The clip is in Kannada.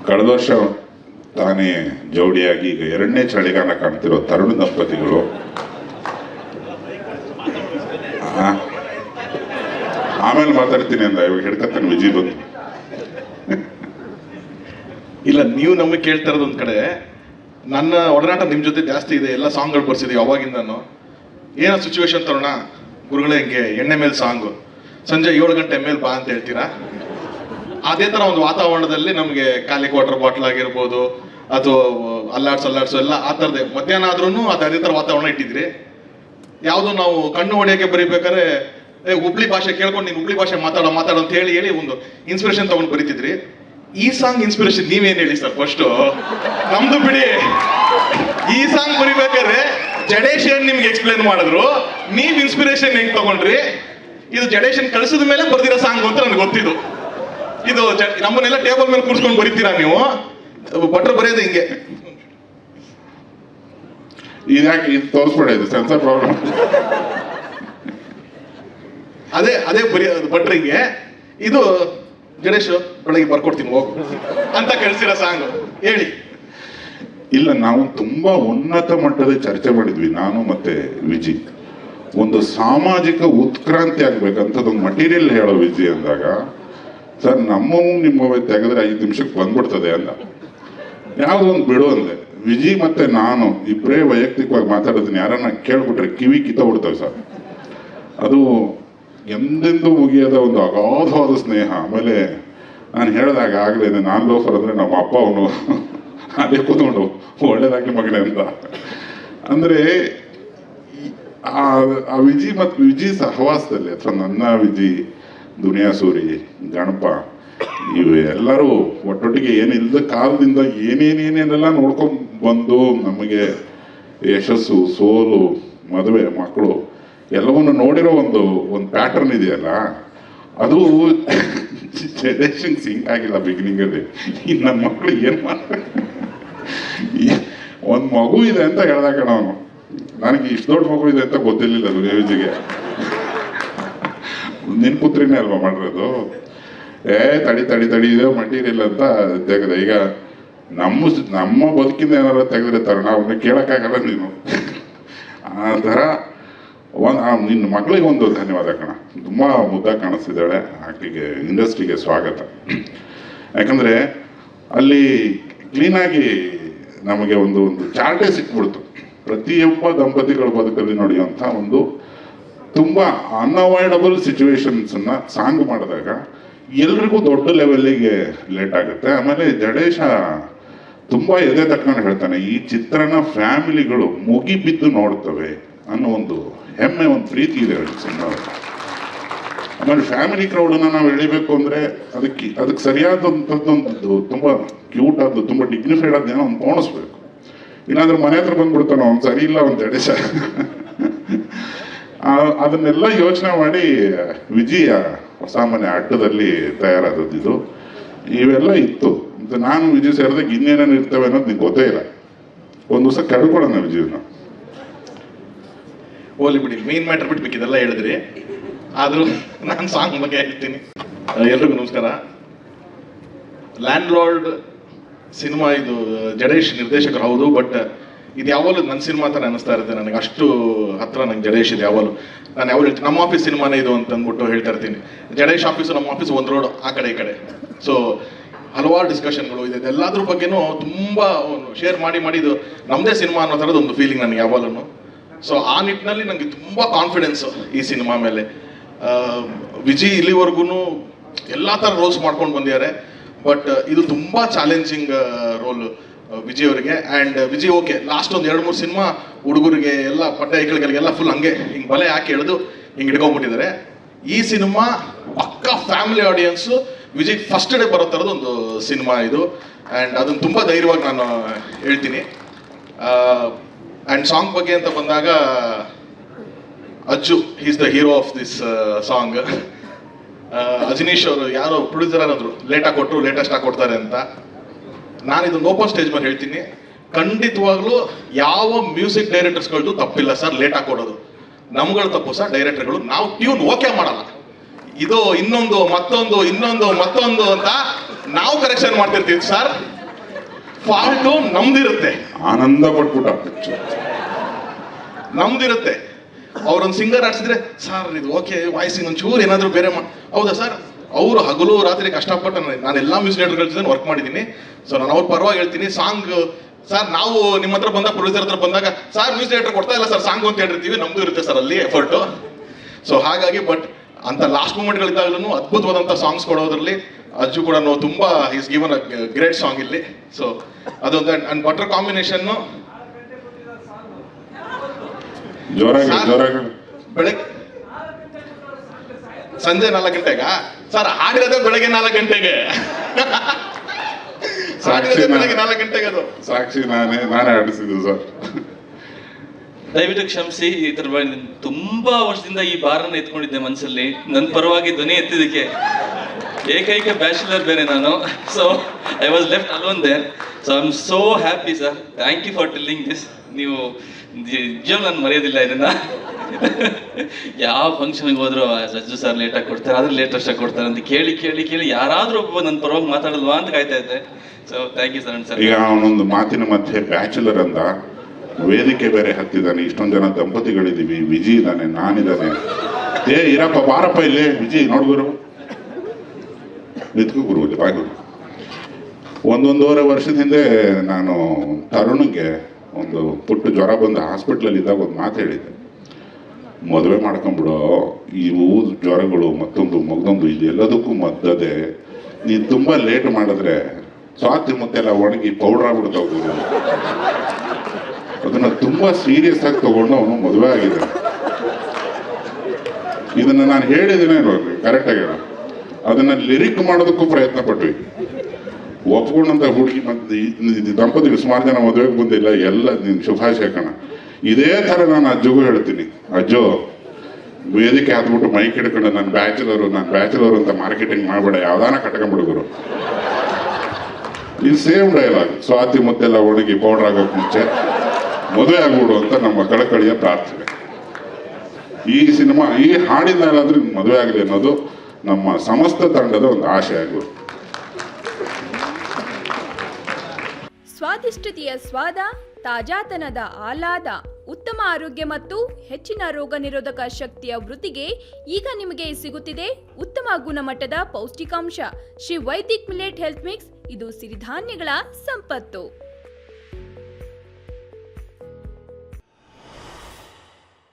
ಕಳೆದ ವರ್ಷ ತಾನೇ ಜೋಡಿಯಾಗಿ ಈಗ 2ನೇ ಚಳಿಗಾಲ ಕಾಣ್ತಿರೋ ತರುಣ ದಂಪತಿಗಳು. ಆಮೇಲೆ ಮಾತಾಡ್ತೀನಿ ಅಂದ, ಇವಾಗ ಹಿಡ್ಕತ್ತಾನೆ ವಿಜಯ್ ಬಂದು. ಇಲ್ಲ, ನೀವು ನಮಗೆ ಕೇಳ್ತಾ ಇರೋದು ಒಂದ್ ಕಡೆ, ನನ್ನ ಒಡನಾಟ ನಿಮ್ಮ ಜೊತೆ ಜಾಸ್ತಿ ಇದೆ, ಎಲ್ಲ ಸಾಂಗ್ಗಳು ಬರ್ಸಿದೆ ಅವಾಗಿಂದನು. ಏನೋ ಸಿಚುವೇಶನ್ ತರೋಣ ಗುರುಗಳೇ, ಹಿಂಗೆ ಎಣ್ಣೆ ಮೇಲೆ ಸಾಂಗು, ಸಂಜೆ 7 ಗಂಟೆ ಮೇಲೆ ಬಾ ಅಂತ ಹೇಳ್ತೀರಾ. ಅದೇ ಥರ ಒಂದು ವಾತಾವರಣದಲ್ಲಿ ನಮಗೆ ಖಾಲಿ ವಾಟರ್ ಬಾಟ್ಲ್ ಆಗಿರ್ಬೋದು, ಅಥವಾ ಅಲ್ಲಾಡ್ಸು ಎಲ್ಲ ಆ ಥರದೇ. ಮಧ್ಯಾಹ್ನ ಆದ್ರೂ ಅದೇ ಥರ ವಾತಾವರಣ ಇಟ್ಟಿದ್ರಿ. ಯಾವುದೋ ನಾವು ಕಣ್ಣು ಹೊಡೆಯೋಕ್ಕೆ ಬರೀಬೇಕಾದ್ರೆ ಹುಬ್ಳಿ ಭಾಷೆ ಕೇಳ್ಕೊಂಡು ನೀನು ಹುಬ್ಳಿ ಭಾಷೆ ಮಾತಾಡೋ ಅಂತ ಹೇಳಿ ಒಂದು ಇನ್ಸ್ಪಿರೇಷನ್ ತಗೊಂಡು ಬರೀತಿದ್ರಿ. ಈ ಸಾಂಗ್ ಇನ್ಸ್ಪಿರೇಷನ್ ನೀವೇನು ಹೇಳಿ ಸರ್ ಫಸ್ಟು? ನಮ್ದು ಬಿಡಿ, ಈ ಸಾಂಗ್ ಬರಿಬೇಕಾದ್ರೆ ಜಡೇಶ್ ಏನ್ ನಿಮ್ಗೆ ಎಕ್ಸ್ಪ್ಲೇನ್ ಮಾಡಿದ್ರು, ನೀವ್ ಇನ್ಸ್ಪಿರೇಷನ್ ಹೆಂಗ್ ತಗೊಂಡ್ರಿ? ಇದು ಜಡೇಶನ್ ಕಳಿಸಿದ ಮೇಲೆ ಬರ್ದಿರೋ ಸಾಂಗ್ ಅಂತ ನನಗೆ ಗೊತ್ತಿದ್ದು. ಇದು ನಮ್ಮನ್ನೆಲ್ಲ ಟೇಬಲ್ ಮೇಲೆ ಕೂರ್ಸ್ಕೊಂಡು ಬರೀತೀರಾ ನೀವು? ಭಟ್ರು ಬರೆಯೋದು ಹಿಂಗೆ. ಇದಾಕೆ ಇದು ತೋರಿಸ್ಬಿಡೋದು ಸೆನ್ಸರ್ ಪ್ರಾಬ್ಲಮ್. ಅದೇ ಭಟ್ರಿಗೆ ಇದು ಗಣೇಶ್ ಬೆಳಗ್ಗೆ ಬರ್ಕೊಡ್ತೀನಿ ಹೋಗು ಅಂತ ಕಳಿಸಿರೋ ಸಾಂಗ್ ಹೇಳಿ. ಇಲ್ಲ, ನಾವು ತುಂಬಾ ಉನ್ನತ ಮಟ್ಟದ ಚರ್ಚೆ ಮಾಡಿದ್ವಿ, ನಾನು ಮತ್ತೆ ವಿಜಿ. ಒಂದು ಸಾಮಾಜಿಕ ಉತ್ಕ್ರಾಂತಿ ಆಗ್ಬೇಕಂತದೊಂದು ಮಟೀರಿಯಲ್ ಹೇಳೋ ವಿಜಿ ಅಂದಾಗ, ಸರ್ ನಮ್ಮನ್ನು ನಿಮ್ಮವೇ ತೆಗೆದ್ರೆ 5 ನಿಮಿಷಕ್ಕೆ ಬಂದ್ಬಿಡ್ತದೆ ಅಂದ. ಯಾವುದೋ ಒಂದು ಬಿಡು ಅಂದೆ. ವಿಜಿ ಮತ್ತೆ ನಾನು ಇಬ್ಬರೇ ವೈಯಕ್ತಿಕವಾಗಿ ಮಾತಾಡೋದನ್ನ ಯಾರನ್ನ ಕೇಳ್ಬಿಟ್ರೆ ಕಿವಿ ಕಿತ್ತೋಗ್ಬಿಡ್ತವೆ ಸರ್. ಅದು ಎಂದೆಂದೂ ಮುಗಿಯದ ಒಂದು ಅಗಾಧವಾದ ಸ್ನೇಹ. ಆಮೇಲೆ ನಾನು ಹೇಳಿದಾಗ ಆಗಲೇ, ನಾನು ಲೋಫರ್ ಅಂದರೆ ನಮ್ಮ ಅಪ್ಪ ಅವನು ಅದೇ ಕೂತ್ಕೊಂಡು ಒಳ್ಳೇದಾಗ್ಲಿ ಮಗನೇ ಅಂತ. ಅಂದರೆ ಆ ವಿಜಿ ಮತ್ತು ವಿಜಿ ಸಹವಾಸದಲ್ಲಿ, ಅಥವಾ ನನ್ನ ವಿಜಿ, ದುನಿಯಾ ಸೂರಿ, ಗಣಪ, ಇವು ಎಲ್ಲರೂ ಒಟ್ಟೊಟ್ಟಿಗೆ ಏನಿಲ್ಲದ ಕಾಲದಿಂದ ಏನೇನೇನೆಲ್ಲ ನೋಡ್ಕೊಂಡು ಬಂದು ನಮಗೆ ಯಶಸ್ಸು, ಸೋಲು, ಮದುವೆ, ಮಕ್ಕಳು ಎಲ್ಲವನ್ನು ನೋಡಿರೋ ಒಂದು ಪ್ಯಾಟರ್ನ್ ಇದೆಯಲ್ಲ, ಅದು ಜಡೇಶನ್ ಸಿಂಕ್ ಆಗಿಲ್ಲ ಬಿಗಿನಿಂಗಲ್ಲಿ. ಈ ನನ್ನ ಮಕ್ಕಳು ಏನು ಮಾಡ್ತಾರೆ, ಒಂದು ಮಗು ಇದೆ ಅಂತ ಹೇಳ್ದಾಗ ಅವನು, ನನಗೆ ಇಷ್ಟು ದೊಡ್ಡ ಮಗು ಇದೆ ಅಂತ ಗೊತ್ತಿರಲಿಲ್ಲ ದುನಿಯಾವಿಜಿಗೆ. ನಿನ್ನ ಪುತ್ರಿನೇ ಅಲ್ವಾ ಮಾಡಿರೋದು? ತಡಿ ಇದೆ ಮಟೀರಿಯಲ್ ಅಂತ ತೆಗೆದೆ. ಈಗ ನಮ್ಮ ಬದುಕಿಂದ ಏನಾರು ತೆಗೆದಿರ್ತಾರೆ, ನಾವು ಕೇಳೋಕ್ಕಾಗಲ್ಲ ನೀನು. ಆ ಥರ ನಿನ್ನ ಮಗಳಿಗೆ ಒಂದು ಧನ್ಯವಾದ ಕಣ. ತುಂಬ ಮುದ್ದಾಗಿ ಕಾಣಿಸ್ತಿದ್ದಾಳೆ. ಆಕೆಗೆ ಇಂಡಸ್ಟ್ರಿಗೆ ಸ್ವಾಗತ. ಯಾಕಂದರೆ ಅಲ್ಲಿ ಕ್ಲೀನಾಗಿ ನಮಗೆ ಒಂದು ಚಾರ್ಟೇ ಸಿಕ್ಬಿಡ್ತು. ಪ್ರತಿಯೊಬ್ಬ ದಂಪತಿಗಳ ಬದುಕಲ್ಲಿ ನಡೆಯುವಂಥ ಒಂದು ತುಂಬ ಅನ್ಅವಾಯ್ಡಬಲ್ ಸಿಚುವೇಶನ್ಸನ್ನು ಸಾಂಗ್ ಮಾಡಿದಾಗ ಎಲ್ರಿಗೂ ದೊಡ್ಡ ಲೆವೆಲ್ಲಿಗೆ ಲೇಟ್ ಆಗುತ್ತೆ. ಆಮೇಲೆ ಜಡೇಶ ತುಂಬ ಎದೆ ತಕ್ಕಂಡು ಹೇಳ್ತಾನೆ, ಈ ಚಿತ್ರನ ಫ್ಯಾಮಿಲಿಗಳು ಮುಗಿಬಿದ್ದು ನೋಡ್ತವೆ ಅನ್ನೋ ಒಂದು ಹೆಮ್ಮೆ, ಒಂದು ಪ್ರೀತಿ ಇದೆ ಸಿನಿಮಾ. ಆಮೇಲೆ ಫ್ಯಾಮಿಲಿ ಕ್ರೌಡನ್ನು ನಾವು ಎಳಿಬೇಕು ಅಂದರೆ ಅದಕ್ಕೆ ಸರಿಯಾದಂಥದ್ದೊಂದು ತುಂಬ ಕ್ಯೂಟ್ ಆದ್ದು, ತುಂಬ ಡಿಗ್ನಿಫೈಡ್ ಆದ ಏನೋ ಒಂದು ಪೋಣಿಸ್ಬೇಕು. ಇಲ್ಲಾಂದ್ರೆ ಮನೆ ಹತ್ರ ಬಂದ್ಬಿಡ್ತಾನೆ ಅವ್ನು, ಸರಿ ಇಲ್ಲ ಒಂದು ಜಡೇಶ. ಅದನ್ನೆಲ್ಲ ಯೋಚನೆ ಮಾಡಿ ವಿಜಯ ಸಾಮಾನ್ಯ ಅಡ್ಡದಲ್ಲಿ ತಯಾರಾದದ್ದು ಇವೆಲ್ಲ ಇತ್ತು. ನಾನು ವಿಜಯ್ ಸೇರಿದಾಗ ಇನ್ನೇನೇನು ಇರ್ತವೆ ಅನ್ನೋದು ನಿಂಗೆ ಗೊತ್ತೇ ಇಲ್ಲ. ಒಂದು ದಿವಸ ಕಳ್ಕೊಳ್ಳೋಣ ವಿಜಯನ. ಹೋಲಿ ಬಿಡಿ, ಮೇನ್ ಮ್ಯಾಟರ್ ಬಿಟ್ಬೇಕು, ಇದೆಲ್ಲ ಹೇಳಿದ್ರಿ. ಆದರೂ ನಾನು ಸಾಂಗ್ ಬಗ್ಗೆ ಹೇಳ್ತೀನಿ. ಎಲ್ರಿಗೂ ನಮಸ್ಕಾರ. ಲ್ಯಾಂಡ್ ಲಾರ್ಡ್ ಸಿನಿಮಾ ಇದು ಜಡೇಶ್ ನಿರ್ದೇಶಕರು ಹೌದು, ಬಟ್ ಇದು ಯಾವಾಗಲೂ ನನ್ನ ಸಿನಿಮಾ ಥರ ಅನ್ನಿಸ್ತಾ ಇರುತ್ತೆ ನನಗೆ. ಅಷ್ಟು ಹತ್ರ ನಂಗೆ ಜಡೇಶ್ ಇದೆ ಯಾವಾಗಲೂ. ನಾನು ಯಾವಾಗ ಹೇಳ್ತೀನಿ ನಮ್ಮ ಆಫೀಸ್ ಸಿನಿಮಾನೇ ಇದು ಅಂತ ಅಂದ್ಬಿಟ್ಟು ಹೇಳ್ತಾ ಇರ್ತೀನಿ. ಜಡೇಶ್ ಆಫೀಸು ನಮ್ಮ ಆಫೀಸ್ ಒಂದು ರೋಡ್ ಆ ಕಡೆ ಈ ಕಡೆ. ಸೊ ಹಲವಾರು ಡಿಸ್ಕಷನ್ಗಳು ಇದೆ, ಎಲ್ಲದ್ರ ಬಗ್ಗೆನೂ ತುಂಬ ಶೇರ್ ಮಾಡಿ ಇದು ನಮ್ಮದೇ ಸಿನಿಮಾ ಅನ್ನೋ ಥರದ್ದು ಒಂದು ಫೀಲಿಂಗ್ ನನಗೆ ಯಾವಾಗಲೂ. ಸೊ ಆ ನಿಟ್ಟಿನಲ್ಲಿ ನನಗೆ ತುಂಬ ಕಾನ್ಫಿಡೆನ್ಸು ಈ ಸಿನಿಮಾ ಮೇಲೆ. ವಿಜಯ್ ಇಲ್ಲಿವರೆಗೂ ಎಲ್ಲ ಥರ ರೋಲ್ಸ್ ಮಾಡ್ಕೊಂಡು ಬಂದಿದ್ದಾರೆ, ಬಟ್ ಇದು ತುಂಬ ಚಾಲೆಂಜಿಂಗ್ ರೋಲ್ ವಿಜಯ್ ಅವರಿಗೆ. ಆ್ಯಂಡ್ ವಿಜಯ್ ಓಕೆ ಲಾಸ್ಟ್ ಒಂದು 2-3 ಸಿನಿಮಾ ಹುಡುಗರಿಗೆ ಎಲ್ಲ ಪಡ್ಡೆ ಐಕಳಿಗೆಲ್ಲ ಫುಲ್ ಹಂಗೆ ಹಿಂಗೆ ಬಲೆ ಹಾಕಿ ಎಳೆದು ಹಿಂಗೆ ಹಿಡ್ಕೊಂಡ್ಬಿಟ್ಟಿದ್ದಾರೆ. ಈ ಸಿನಿಮಾ ಪಕ್ಕ family audience Vijay first day ಬರೋ ಥರದ್ದು ಒಂದು ಸಿನಿಮಾ ಇದು. ಆ್ಯಂಡ್ ಅದನ್ನು ತುಂಬ ಧೈರ್ಯವಾಗಿ ನಾನು ಹೇಳ್ತೀನಿ. ಆ್ಯಂಡ್ ಸಾಂಗ್ ಬಗ್ಗೆ ಅಂತ ಬಂದಾಗ Ajju is the hero of this song. Ajaneesh ಅವರು ಯಾರೋ ಪ್ರೊಡ್ಯೂಸರ್ ಅನ್ನೋದ್ರು ಲೇಟಾಗಿ ಕೊಟ್ಟರು, ಲೇಟೆಸ್ಟ್ ಆಗಿ ಕೊಡ್ತಾರೆ ಅಂತ. ನಾನು ಇದೊಂದು ಓಪನ್ ಸ್ಟೇಜ್ ಮೇಲೆ ಹೇಳ್ತೀನಿ, ಖಂಡಿತವಾಗ್ಲೂ ಯಾವ ಮ್ಯೂಸಿಕ್ ಡೈರೆಕ್ಟರ್ಸ್ಗಳದ್ದು ತಪ್ಪಿಲ್ಲ ಸರ್ ಲೇಟಾಗಿ ಕೊಡೋದು. ನಮ್ಗಳು ತಪ್ಪು ಸರ್ ಡೈರೆಕ್ಟರ್ಗಳು. ನಾವು ಟ್ಯೂನ್ ಓಕೆ ಮಾಡಲ್ಲ, ಇದು ಇನ್ನೊಂದು ಮತ್ತೊಂದು ಅಂತ ನಾವು ಕರೆಕ್ಷನ್ ಮಾಡ್ತಿರ್ತೀವಿ ಸರ್. ಫಾಲ್ಟು ನಮ್ದಿರುತ್ತೆ, ಆನಂದ ಪಟ್ಬಿಟ್ಟ ಪಿಕ್ಚರ್. ನಮ್ದಿರುತ್ತೆ. ಅವ್ರೊಂದು ಸಿಂಗರ್ ಆಡ್ಸಿದ್ರೆ ಸರ್ ಇದು ಓಕೆ ವಾಯ್ಸಿಂಗ್ ಒಂಚೂರು ಏನಾದರೂ ಬೇರೆ ಹೌದಾ ಸರ್, ಅವರು ಹಗಲು ರಾತ್ರಿ ಕಷ್ಟಪಟ್ಟು ನಾನು ಎಲ್ಲ ಮ್ಯೂಸಿಕ್ ಡೈರೆಕ್ಟರ್ ಜೊತೆ ವರ್ಕ್ ಮಾಡಿದ್ದೀನಿ. ಸೊ ನಾನು ಅವ್ರ ಪರವಾಗಿ ಹೇಳ್ತೀನಿ, ಸಾಂಗ್ ಸರ್ ನಾವು ನಿಮ್ಮ ಹತ್ರ ಬಂದಾಗ ಪ್ರೊಡ್ಯೂಸರ್ ಹತ್ರ ಬಂದಾಗ ಸರ್ ಮ್ಯೂಸಿಕ್ ಡೈರೆಕ್ಟರ್ ಕೊಡ್ತಾ ಇಲ್ಲ ಸರ್ ಸಾಂಗ್ ಅಂತ ಹೇಳಿರ್ತೀವಿ, ನಮ್ದು ಇರುತ್ತೆ ಸರ್ ಅಲ್ಲಿ ಎಫರ್ಟು. ಸೊ ಹಾಗಾಗಿ ಬಟ್ ಅಂತ ಲಾಸ್ಟ್ ಮೂಮೆಂಟ್ಗಳಿದ್ದಾಗಲೂ ಅದ್ಭುತವಾದಂಥ ಸಾಂಗ್ಸ್ ಕೊಡೋದ್ರಲ್ಲಿ ಅಜ್ಜು ಕೂಡ ತುಂಬಾ is given a great song ಇಲ್ಲಿ. ಸೊ ಅದೊಂದು ಅಂಡ್ ಬಟರ್ ಕಾಂಬಿನೇಷನ್ನು ಬೆಳಗ್ಗೆ ಸಂಜೆ 4 ಗಂಟೆಗ ಸರ್ ಹಾಡಿರೋದೇ ಬೆಳಗ್ಗೆ 4 ಗಂಟೆಗೆ. ಬೆಳಗ್ಗೆ 4 ಗಂಟೆಗೆ ಅದು ಸಾಕ್ಷಿ ನಾನೇ ಆಡಿಸಿದ್ದು ಸರ್. ದಯವಿಟ್ಟು ಕ್ಷಮಿಸಿ, ಈ ತರ ತುಂಬಾ ವರ್ಷದಿಂದ ಈ ಬಾರನ್ನ ಎತ್ಕೊಂಡಿದ್ದೆ ಮನಸ್ಸಲ್ಲಿ, ನನ್ನ ಪರವಾಗಿ ಧ್ವನಿ ಎತ್ತಿದ್ದಕ್ಕೆ. ಏಕೈಕ ಬ್ಯಾಚುಲರ್ ಬೇರೆ ನಾನು, so I was left alone there. So I am so happy sir, thank you for telling this. ನೀವು ನಿಜ ನಾನು ಮರೆಯೋದಿಲ್ಲ ಇದನ್ನ. ಯಾವ ಫಂಕ್ಷನ್ಗೆ ಹೋದ್ರು ಸಜ್ಜು ಸರ್ ಲೇಟಾಗಿ ಕೊಡ್ತಾರೆ, ಆದ್ರೆ ಲೇಟೆಸ್ಟ್ ಕೊಡ್ತಾರೆ ಅಂತ ಕೇಳಿ ಯಾರಾದ್ರೂ ಒಬ್ಬ ನನ್ನ ಪರವಾಗಿ ಮಾತಾಡಲ್ವಾ ಅಂತ ಕಾಯ್ತಾ ಇದ್ದೆ. So thank you sir. ಈಗ ಅವನೊಂದು ಮಾತಿನ ಮಧ್ಯೆ ಬ್ಯಾಚುಲರ್ ಅಂತ ವೇದಿಕೆ ಬೇರೆ ಹತ್ತಿದ್ದಾನೆ, ಇಷ್ಟೊಂದು ಜನ ದಂಪತಿಗಳಿದ್ದೀವಿ, ವಿಜಿ ಇದ್ದಾನೆ, ನಾನಿದ್ದಾನೆ. ಇರಪ್ಪ ಬಾರಪ್ಪ ಇಲ್ಲಿ ವಿಜಿ ನೋಡ್ಗುರು ನಿತ್ಕು ಗುರು ಬಾಗುರು. 1.5 ವರ್ಷದ ಹಿಂದೆ ನಾನು ತರುಣಿಗೆ ಒಂದು ಪುಟ್ಟ ಜ್ವರ ಬಂದು ಹಾಸ್ಪಿಟ್ಲಲ್ಲಿ ಇದ್ದಾಗ ಒಂದು ಮಾತು ಹೇಳಿದ್ದೆ, ಮದುವೆ ಮಾಡ್ಕೊಂಬಿಡೋ, ಇವು ಜ್ವರಗಳು ಮತ್ತೊಂದು ಮಗದೊಂದು ಇದು ಎಲ್ಲದಕ್ಕೂ ಮದ್ದದೆ, ನೀನು ತುಂಬ ಲೇಟ್ ಮಾಡಿದ್ರೆ ಸ್ವಾತಿ ಮುತ್ತೆಲ್ಲ ಒಣಗಿ ಪೌಡ್ರ್ ಆಗ್ಬಿಡ್ತಾವು. ಅದನ್ನು ತುಂಬ ಸೀರಿಯಸ್ ಆಗಿ ತಗೊಂಡು ಅವನು ಮದುವೆ ಆಗಿದೆ. ಇದನ್ನು ನಾನು ಹೇಳಿದ್ದೇನೆ ನೋಡ್ರಿ, ಕರೆಕ್ಟಾಗಿ ಹೇಳ. ಅದನ್ನು ಲಿರಿಕ್ ಮಾಡೋದಕ್ಕೂ ಪ್ರಯತ್ನ ಪಟ್ವಿ. ಒಪ್ಕೊಂಡಂತ ಹುಡುಗಿ ಮತ್ತೆ ದಂಪತಿಗೆ ಸುಮಾರು ಜನ ಮದುವೆಗೆ ಬಂದಿಲ್ಲ, ಎಲ್ಲ ನಿನ್ನ ಶುಭಾಶಯ ಕಣ. ಇದೇ ಥರ ನಾನು ಅಜ್ಜಗೂ ಹೇಳ್ತೀನಿ, ಅಜ್ಜೋ ವೇದಿಕೆ ಹಾಕ್ಬಿಟ್ಟು ಮೈಕ್ ಹಿಡ್ಕೊಂಡು ನಾನು ಬ್ಯಾಚುಲರು ಅಂತ ಮಾರ್ಕೆಟಿಂಗ್ ಮಾಡಬೇಡ, ಯಾವ್ದಾನ ಕಟ್ಕೊಂಡ್ಬಿಡುಗರು. ಇದು ಸೇಮ್ ಡೈಲಾಗ್, ಸ್ವಾತಿ ಮುತ್ತೆಲ್ಲ ಒಣಗಿ ಪೌಡ್ರ್ ಆಗೋಕೆ ಮುಂಚೆ ಮದುವೆ ಆಗ್ಬಿಡು ಅಂತ ನಮ್ಮ ಕಳಕಳಿಯ ಪ್ರಾರ್ಥನೆ. ಈ ಸಿನಿಮಾ ಈ ಹಾಡಿನಾದ್ರೂ ಮದುವೆ ಆಗಲಿ ಅನ್ನೋದು ನಮ್ಮ ಸಮಸ್ತ ತಂಡದ ಒಂದು ಆಶೆ ಆಗ್ಬೋದು. ಸ್ವಾದಿಷ್ಟತೆಯ ಸ್ವಾದ, ತಾಜಾತನದ ಆಹ್ಲಾದ, ಉತ್ತಮ ಆರೋಗ್ಯ ಮತ್ತು ಹೆಚ್ಚಿನ ರೋಗ ನಿರೋಧಕ ಶಕ್ತಿಯ ವೃದ್ಧಿಗೆ ಈಗ ನಿಮಗೆ ಸಿಗುತ್ತಿದೆ ಉತ್ತಮ ಗುಣಮಟ್ಟದ ಪೌಷ್ಟಿಕಾಂಶ Shri Vaidik millet health mix. ಇದು ಸಿರಿಧಾನ್ಯಗಳ ಸಂಪತ್ತು.